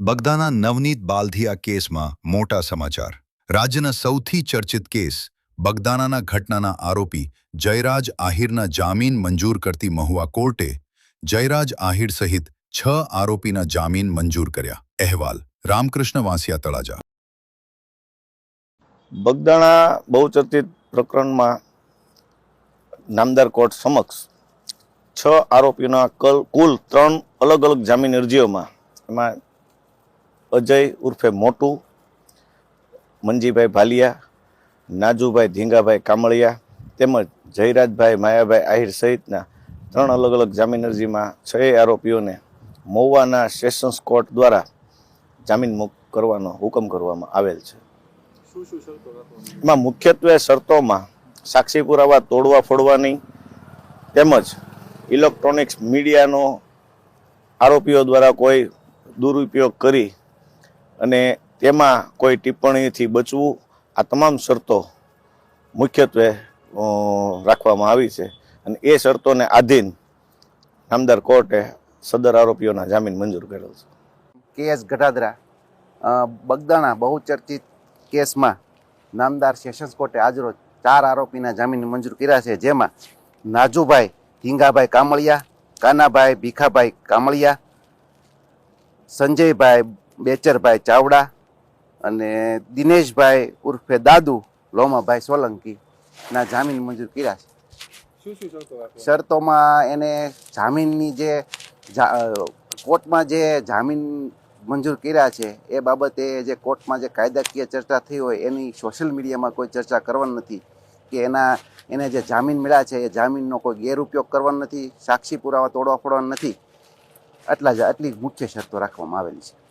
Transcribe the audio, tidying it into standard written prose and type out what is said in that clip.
બગદાના નવનીત બાલધિયા કેસમાં મોટા સમાચાર. રાજ્યના સૌથી ચર્ચિત કેસ બગદાનાના ઘટનાના આરોપી જયરાજ આહિરના જામીન મંજૂર કરતી મહુવા કોર્ટે જયરાજ આહિર સહિત 6 આરોપીના જામીન મંજૂર કર્યા. અહેવાલ રામકૃષ્ણ વાંસિયા તળાજા. બગદાણા બહુચર્ચિત પ્રકરણમાં નામદાર કોર્ટ સમક્ષ 6 આરોપીઓના કુલ 3 અલગ અલગ જામીન અરજીઓમાં એમાં અજય ઉર્ફે મોટુ, મંજીભાઈ ભાલિયા, નાજુભાઈ ધીંગાભાઈ કામળિયા તેમજ જયરાજભાઈ માયાભાઈ આહિર સહિતના 3 અલગ અલગ જામીન અરજીમાં 6 આરોપીઓને મહુવાના સેશન્સ કોર્ટ દ્વારા જામીન મુક્ત કરવાનો હુકમ કરવામાં આવેલ છે. એમાં મુખ્યત્વે શરતોમાં સાક્ષી પુરાવા તોડવા ફોડવાની તેમજ ઇલેક્ટ્રોનિક્સ મીડિયાનો આરોપીઓ દ્વારા કોઈ દુરુપયોગ કરી અને તેમાં કોઈ ટિપ્પણીથી બચવું, આ તમામ શરતો મુખ્યત્વે રાખવામાં આવી છે અને એ શરતોને આધીન નામદાર કોર્ટે સદર આરોપીઓના જામીન મંજૂર કરેલ છે. કે.એસ. ગઢાદરા બગદાણા બહુચર્ચિત કેસમાં નામદાર સેશન્સ કોર્ટે આજરોજ 4 આરોપીના જામીન મંજૂર કર્યા છે, જેમાં નાજુભાઈ ધીંગાભાઈ કામળિયા, કાનાભાઈ ભીખાભાઈ કામળિયા, સંજયભાઈ બેચરભાઈ ચાવડા અને દિનેશભાઈ ઉર્ફે દાદુ લોમાભાઈ સોલંકીના જામીન મંજૂર કર્યા છે. શરતોમાં એને જામીનની જે કોર્ટમાં જે જામીન મંજૂર કર્યા છે એ બાબતે જે કોર્ટમાં જે કાયદાકીય ચર્ચા થઈ હોય એની સોશિયલ મીડિયામાં કોઈ ચર્ચા કરવાની નથી કે એને જે જામીન મળ્યા છે એ જામીનનો કોઈ ગેરઉપયોગ કરવાનો નથી, સાક્ષી પુરાવા તોડવા ફોડવાનો નથી. આટલી મુખ્ય શરતો રાખવામાં આવેલી છે.